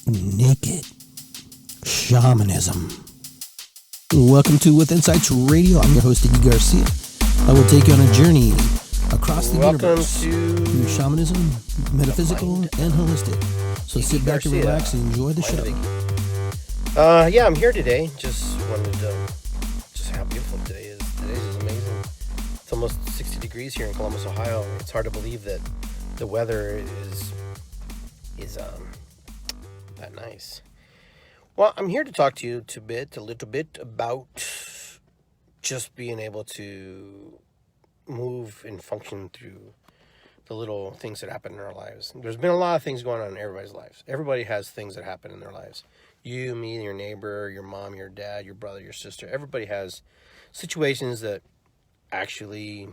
naked shamanism. Welcome to With Insights Radio. I'm your host, Iggy Garcia. I will take you on a journey across the universe through shamanism, metaphysical, and holistic. So sit back and relax and enjoy the show. Yeah, I'm here today. Just wanted to just how beautiful today is. Today is amazing. It's almost 60 degrees here in Columbus, Ohio. It's hard to believe that the weather is that nice. Well, I'm here to talk to you a little bit about just being able to move and function through the little things that happen in our lives. There's been a lot of things going on in everybody's lives. Everybody has things that happen in their lives. You, me, your neighbor, your mom, your dad, your brother, your sister. Everybody has situations that actually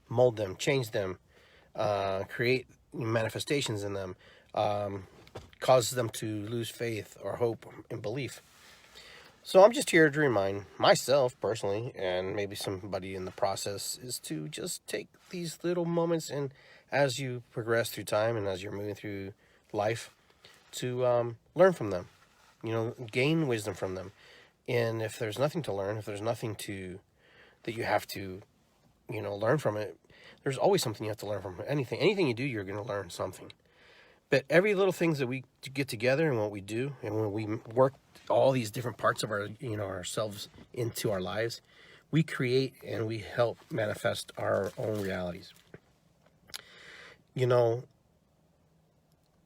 mold them, change them, create manifestations in them, causes them to lose faith or hope and belief. So I'm just here to remind myself personally, and maybe somebody in the process, is to just take these little moments, and as you progress through time and as you're moving through life, to learn from them, gain wisdom from them. And if there's nothing to learn, if there's nothing that you have to, learn from it, there's always something you have to learn from it. Anything you do, you're going to learn something. But every little things that we get together and what we do, and when we work all these different parts of our, ourselves into our lives, we create and we help manifest our own realities.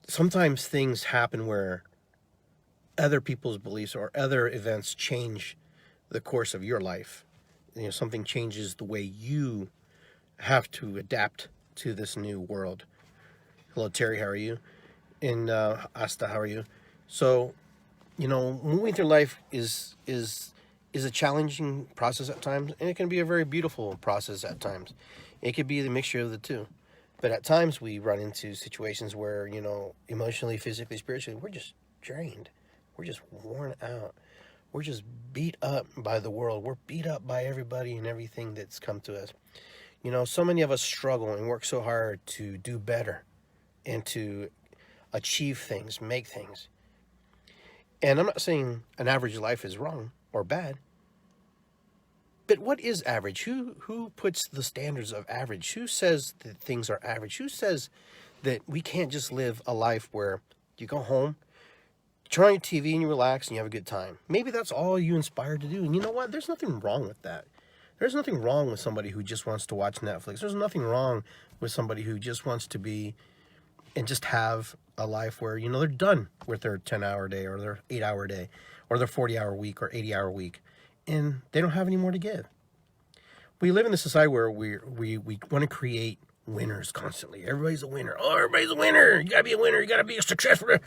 Sometimes things happen where other people's beliefs or other events change the course of your life. Something changes the way you have to adapt to this new world. Hello, Terry, how are you? And Asta, how are you? So, moving through life is a challenging process at times, and it can be a very beautiful process at times. It could be the mixture of the two. But at times we run into situations where, emotionally, physically, spiritually, we're just drained. We're just worn out. We're just beat up by the world. We're beat up by everybody and everything that's come to us. So many of us struggle and work so hard to do better and to achieve things, make things. And I'm not saying an average life is wrong or bad, but what is average? Who puts the standards of average? Who says that things are average? Who says that we can't just live a life where you go home, you turn on your TV and you relax and you have a good time? Maybe that's all you inspired to do. And you know what? There's nothing wrong with that. There's nothing wrong with somebody who just wants to watch Netflix. There's nothing wrong with somebody who just wants to be and just have a life where, they're done with their 10-hour day or their 8-hour day or their 40-hour week or 80-hour week, and they don't have any more to give. We live in a society where we want to create winners constantly. Everybody's a winner. Oh, everybody's a winner. You gotta be a winner. You gotta be a successful,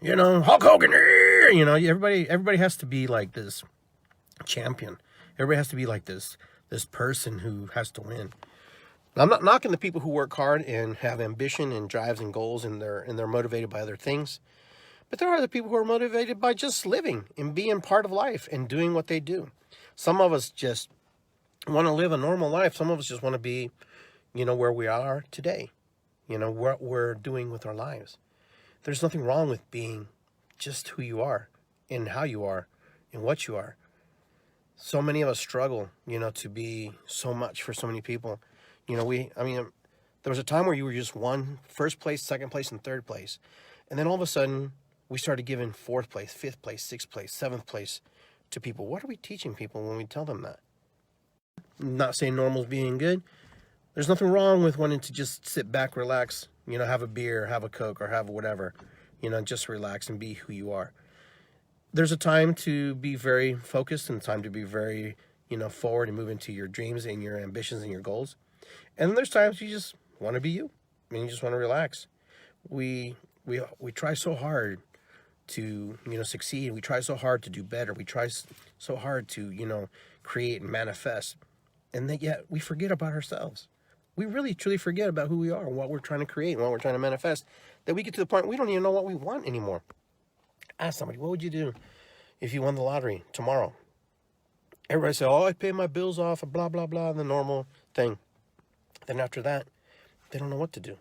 Hulk Hogan. Everybody has to be like this champion. Everybody has to be like this person who has to win. I'm not knocking the people who work hard and have ambition and drives and goals and they're motivated by other things. But there are other people who are motivated by just living and being part of life and doing what they do. Some of us just want to live a normal life. Some of us just want to be, where we are today. What we're doing with our lives. There's nothing wrong with being just who you are and how you are and what you are. So many of us struggle, to be so much for so many people. There was a time where you were just first place, second place, and third place. And then all of a sudden, we started giving fourth place, fifth place, sixth place, seventh place to people. What are we teaching people when we tell them that? I'm not saying normal's being good. There's nothing wrong with wanting to just sit back, relax, have a beer, have a Coke, or have whatever, just relax and be who you are. There's a time to be very focused and a time to be very, forward and move into your dreams and your ambitions and your goals. And then there's times you just want to be you. You just want to relax. We try so hard to, succeed. We try so hard to do better. We try so hard to, create and manifest. And then yet we forget about ourselves. We really, truly forget about who we are and what we're trying to create and what we're trying to manifest, that we get to the point we don't even know what we want anymore. Ask somebody, what would you do if you won the lottery tomorrow? Everybody say, I pay my bills off, blah, blah, blah, the normal thing. Then after that, they don't know what to do.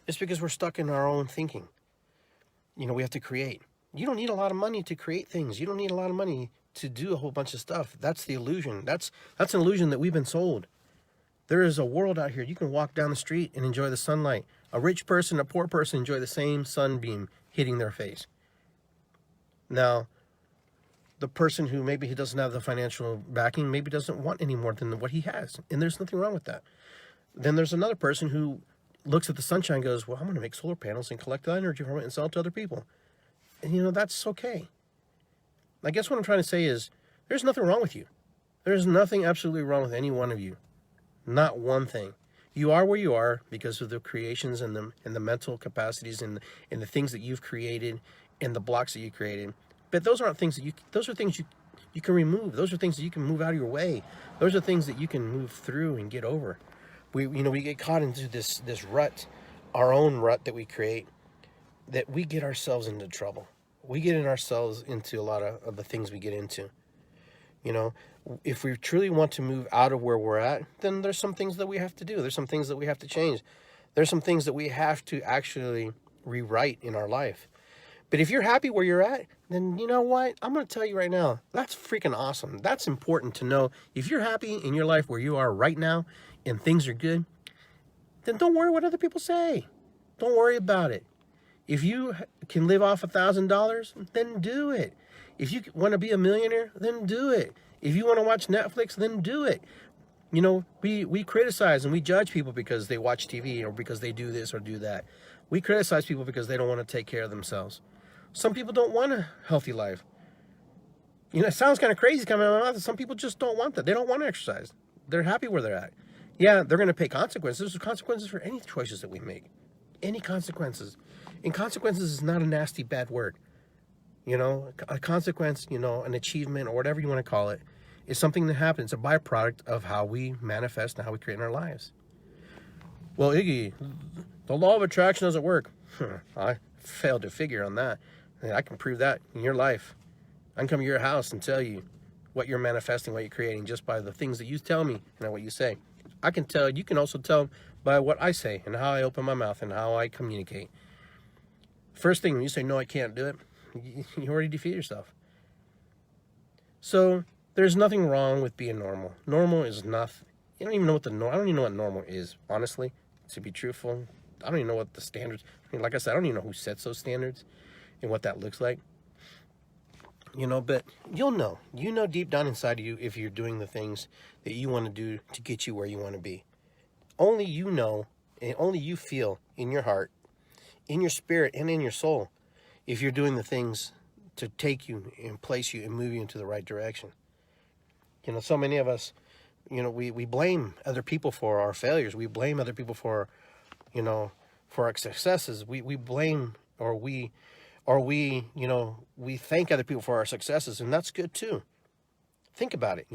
It's because we're stuck in our own thinking. we have to create. You don't need a lot of money to create things. You don't need a lot of money to do a whole bunch of stuff. That's the illusion. That's an illusion that we've been sold. There is a world out here. You can walk down the street and enjoy the sunlight. A rich person, a poor person enjoy the same sunbeam hitting their face. Now, the person who maybe he doesn't have the financial backing maybe doesn't want any more than what he has. And there's nothing wrong with that. Then there's another person who looks at the sunshine and goes, well, I'm going to make solar panels and collect the energy from it and sell it to other people. And, that's okay. I guess what I'm trying to say is there's nothing wrong with you. There's nothing absolutely wrong with any one of you. Not one thing. You are where you are because of the creations and the mental capacities and the things that you've created and the blocks that you created. But those aren't things those are things you can remove. Those are things that you can move out of your way. Those are things that you can move through and get over. We get caught into this rut, our own rut that we create, that we get ourselves into trouble. We get ourselves into a lot of the things we get into. If we truly want to move out of where we're at, then there's some things that we have to do. There's some things that we have to change. There's some things that we have to actually rewrite in our life. But if you're happy where you're at, then you know what? I'm going to tell you right now, that's freaking awesome. That's important to know. If you're happy in your life where you are right now and things are good, then don't worry what other people say. Don't worry about it. If you can live off $1,000, then do it. If you want to be a millionaire, then do it. If you want to watch Netflix, then do it. We criticize and we judge people because they watch TV or because they do this or do that. We criticize people because they don't want to take care of themselves. Some people don't want a healthy life. It sounds kind of crazy coming out of my mouth. Some people just don't want that. They don't want to exercise. They're happy where they're at. Yeah, they're going to pay consequences. There's consequences for any choices that we make. Any consequences. And consequences is not a nasty, bad word. A consequence, an achievement or whatever you want to call it, is something that happens. It's a byproduct of how we manifest and how we create in our lives. Well, Iggy, the law of attraction doesn't work. I failed to figure on that. And I can prove that in your life. I can come to your house and tell you what you're manifesting, what you're creating, just by the things that you tell me and what you say. I can tell, you can also tell by what I say and how I open my mouth and how I communicate. First thing, when you say, no, I can't do it, you already defeat yourself. So there's nothing wrong with being normal. Normal is nothing. You don't even know I don't even know what normal is, honestly, to be truthful. I don't even know what the standards, like I said, I don't even know who sets those standards and what that looks like. But you'll know. Deep down inside of you if you're doing the things that you want to do to get you where you want to be. Only you know and only you feel in your heart, in your spirit, and in your soul if you're doing the things to take you and place you and move you into the right direction. So many of us, we blame other people for our failures. We blame other people for our successes. We blame we thank other people for our successes, and that's good too. Think about it,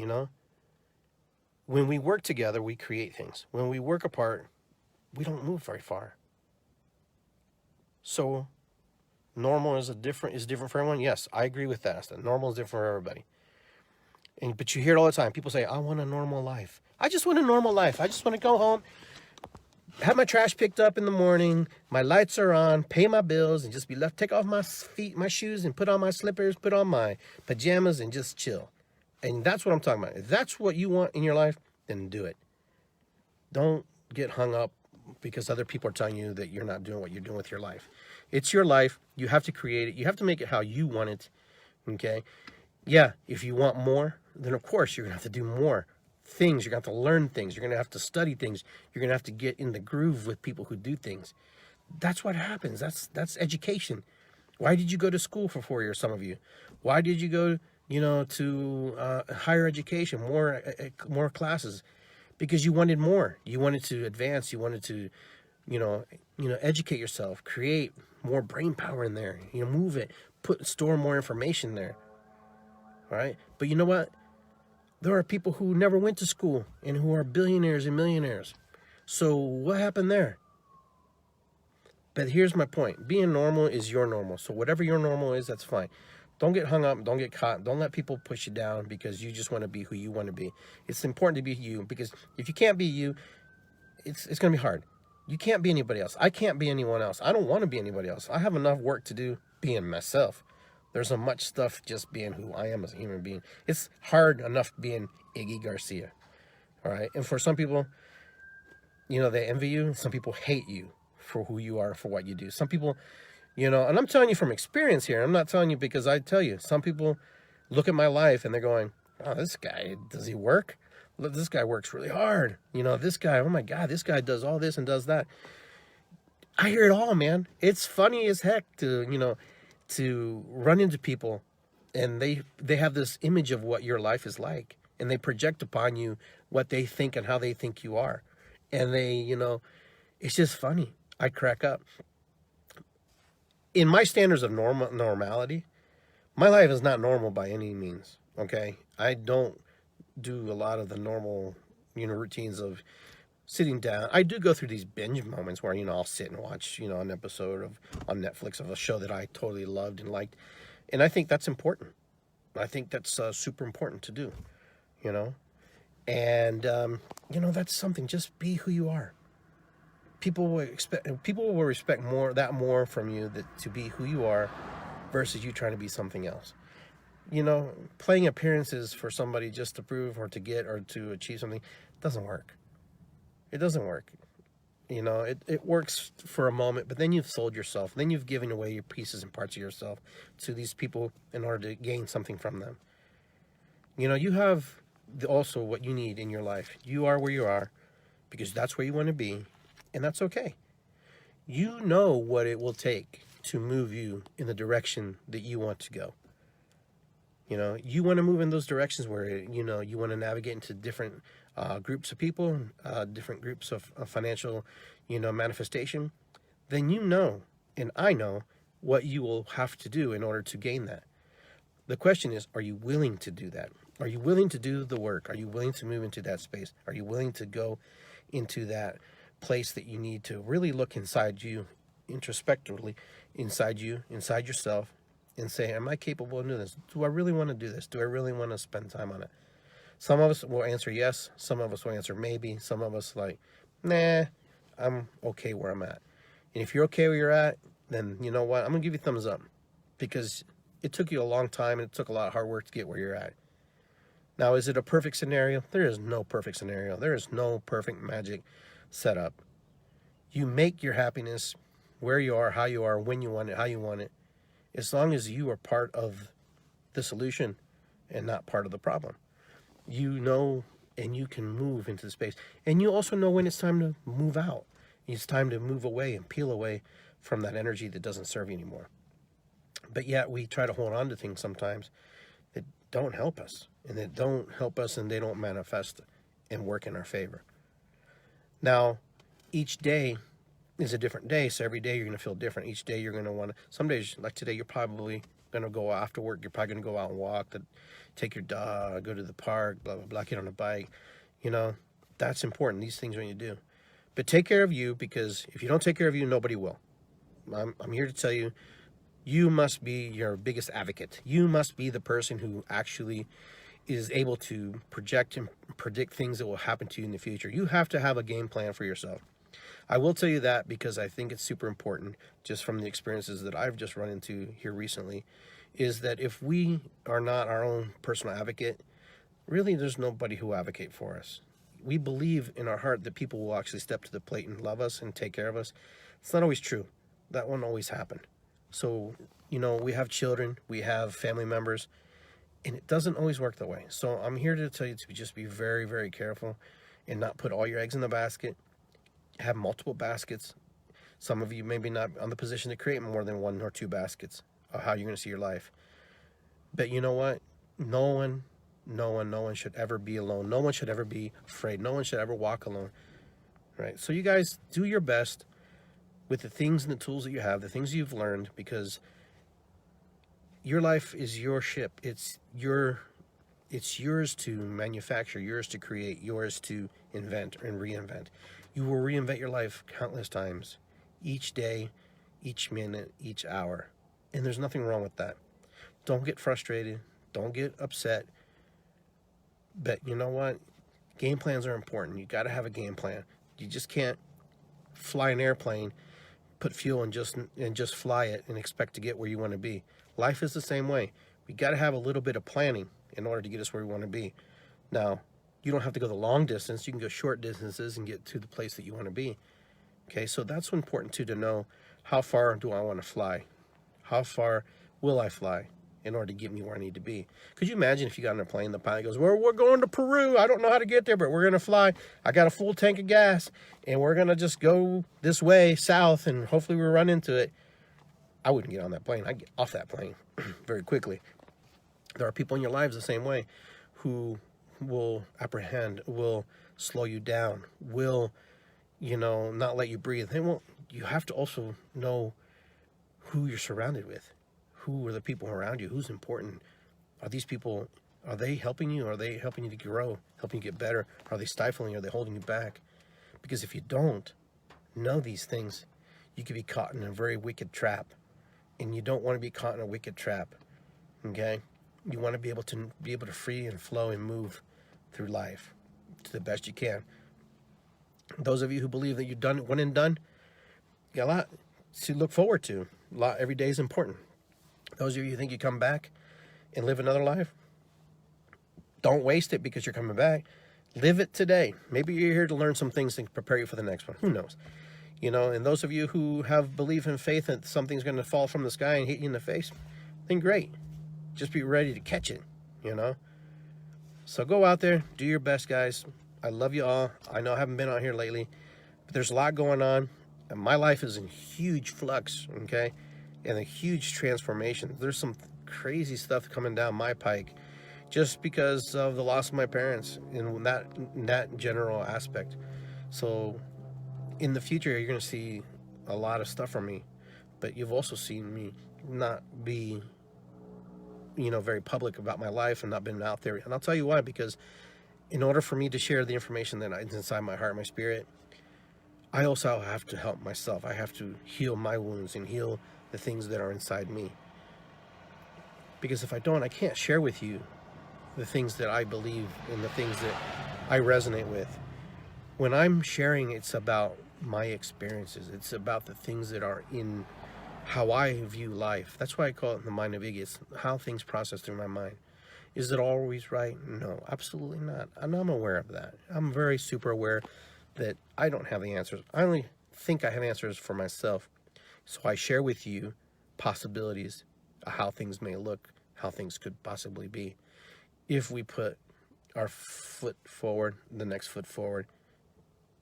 When we work together, we create things. When we work apart, we don't move very far. So normal is different for everyone. Yes, I agree with that. Normal is different for everybody. But you hear it all the time. People say, I want a normal life. I just want a normal life. I just want to go home, have my trash picked up in the morning, my lights are on, pay my bills, and just be left, take off my feet, my shoes, and put on my slippers, put on my pajamas, and just chill. And that's what I'm talking about. If that's what you want in your life, then do it. Don't get hung up because other people are telling you that you're not doing what you're doing with your life. It's your life. You have to create it. You have to make it how you want it. Okay? Yeah, if you want more, then of course you're going to have to do more things. You're going to have to learn things. You're going to have to study things. You're going to have to get in the groove with people who do things. That's what happens. That's education. Why did you go to school for 4 years, some of you? Why did you go, to higher education, more classes? Because you wanted more. You wanted to advance. You wanted to, educate yourself, create more brain power in there. Move it, store more information there. All right. But you know what? There are people who never went to school and who are billionaires and millionaires. So what happened there? But here's my point. Being normal is your normal. So whatever your normal is, that's fine. Don't get hung up. Don't get caught. Don't let people push you down because you just want to be who you want to be. It's important to be you because if you can't be you, it's going to be hard. You can't be anybody else. I can't be anyone else. I don't want to be anybody else. I have enough work to do being myself. There's so much stuff just being who I am as a human being. It's hard enough being Iggy Garcia. All right. And for some people, they envy you. Some people hate you for who you are, for what you do. Some people, and I'm telling you from experience here. I'm not telling you because I tell you. Some people look at my life and they're going, oh, this guy, does he work? Look, this guy works really hard. This guy, oh my God, this guy does all this and does that. I hear it all, man. It's funny as heck to run into people and they have this image of what your life is like, and they project upon you what they think and how they think you are. And it's just funny. I crack up. In my standards of normality, my life is not normal by any means, okay? I don't do a lot of the normal, routines of sitting down. I do go through these binge moments where, I'll sit and watch, an episode on Netflix of a show that I totally loved and liked. And I think that's important. I think that's super important to do, And, that's something. Just be who you are. People will respect more from you to be who you are versus you trying to be something else. Playing appearances for somebody just to prove or to get or to achieve something doesn't work. It doesn't work. It works for a moment, but then you've sold yourself. Then you've given away your pieces and parts of yourself to these people in order to gain something from them. You have also what you need in your life. You are where you are because that's where you want to be, and that's okay. You know what it will take to move you in the direction that you want to go. You want to move in those directions where, you want to navigate into different groups of people, different groups of financial, manifestation. Then and I know what you will have to do in order to gain that. The question is, are you willing to do that? Are you willing to do the work? Are you willing to move into that space? Are you willing to go into that place that you need to really look inside you, introspectively, inside yourself, and say, am I capable of doing this? Do I really want to do this? Do I really want to spend time on it? Some of us will answer yes. Some of us will answer maybe. Some of us nah, I'm okay where I'm at. And if you're okay where you're at, then you know what? I'm going to give you a thumbs up because it took you a long time and it took a lot of hard work to get where you're at. Now, is it a perfect scenario? There is no perfect scenario. There is no perfect magic setup. You make your happiness where you are, how you are, when you want it, how you want it, as long as you are part of the solution and not part of the problem. And you can move into the space. And you also know when it's time to move out. It's time to move away and peel away from that energy that doesn't serve you anymore. But yet we try to hold on to things sometimes that don't help us. And that don't help us and they don't manifest and work in our favor. Now, each day is a different day. So every day you're going to feel different. Each day you're going to want to, some days like today, you're probably going to go after work. You're probably going to go out and walk, take your dog, go to the park, blah, blah, blah, get on a bike. That's important. These things are when you do. But take care of you, because if you don't take care of you, nobody will. I'm here to tell you, you must be your biggest advocate. You must be the person who actually is able to project and predict things that will happen to you in the future. You have to have a game plan for yourself. I will tell you that because I think it's super important, just from the experiences that I've just run into here recently, is that if we are not our own personal advocate, really there's nobody who will advocate for us. We believe in our heart that people will actually step to the plate and love us and take care of us. It's not always true. That won't always happen. So, we have children, we have family members, and it doesn't always work that way. So I'm here to tell you to just be very, very careful and not put all your eggs in the basket. Have multiple baskets. Some of you maybe not on the position to create more than one or two baskets of how you're going to see your life. But you know what? No one should ever be alone. No one should ever be afraid. No one should ever walk alone. Right? So you guys do your best with the things and the tools that you have, the things you've learned, because your life is your ship. It's yours to manufacture, yours to create, yours to invent and reinvent. You will reinvent your life countless times, each day, each minute, each hour. And there's nothing wrong with that. Don't get frustrated. Don't get upset. But you know what? Game plans are important. You got to have a game plan. You just can't fly an airplane, put fuel and just fly it and expect to get where you want to be. Life is the same way. We got to have a little bit of planning in order to get us where we want to be. Now, you don't have to go the long distance. You can go short distances and get to the place that you want to be. Okay, so that's important too, to know, how far do I want to fly? How far will I fly in order to get me where I need to be? Could you imagine if you got on a plane, the pilot goes, well, we're going to Peru. I don't know how to get there, but we're going to fly. I got a full tank of gas, and we're going to just go this way south, and hopefully we run into it. I wouldn't get on that plane. I'd get off that plane very quickly. There are people in your lives the same way who will apprehend, will slow you down, will, not let you breathe. You have to also know who you're surrounded with. Who are the people around you? Who's important? Are these people, are they helping you? Are they helping you to grow, helping you get better? Are they stifling you? Are they holding you back? Because if you don't know these things, you could be caught in a very wicked trap. And you don't want to be caught in a wicked trap. Okay? You want to be able to free and flow and move through life to the best you can. Those of you who believe that you've done it one and done, you got a lot to look forward to. Every day is important. Those of you who think you come back and live another life, don't waste it because you're coming back. Live it today. Maybe you're here to learn some things to prepare you for the next one. Who knows? And those of you who have belief and faith that something's going to fall from the sky and hit you in the face, then great. Just be ready to catch it, So go out there, do your best, guys. I love you all. I know I haven't been out here lately, but there's a lot going on. And my life is in huge flux, okay? And a huge transformation. There's some crazy stuff coming down my pike just because of the loss of my parents in that general aspect. So in the future, you're going to see a lot of stuff from me, but you've also seen me not be, very public about my life and not been out there. And I'll tell you why, because in order for me to share the information that is inside my heart, my spirit, I also have to help myself. I have to heal my wounds and heal the things that are inside me. Because if I don't, I can't share with you the things that I believe and the things that I resonate with. When I'm sharing, it's about my experiences. It's about the things that are in how I view life. That's why I call it the mind of Iggy. It's how things process through my mind. Is it always right? No, absolutely not. And I'm aware of that. I'm very super aware that I don't have the answers. I only think I have answers for myself. So I share with you possibilities of how things may look, how things could possibly be, if we put our foot forward, the next foot forward.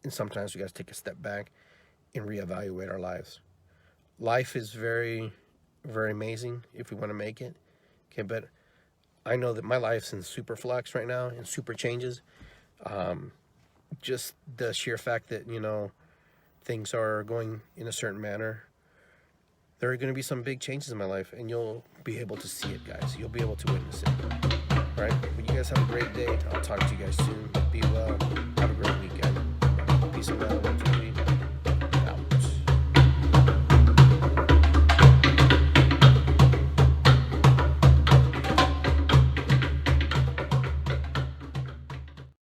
And sometimes we got to take a step back and reevaluate our lives. Life is very, very amazing if we want to make it. Okay, but I know that my life's in super flux right now and super changes. Just the sheer fact that, things are going in a certain manner. There are going to be some big changes in my life, and you'll be able to see it, guys. You'll be able to witness it. All right? But you guys have a great day. I'll talk to you guys soon. Be well. Have a great weekend. Peace and love.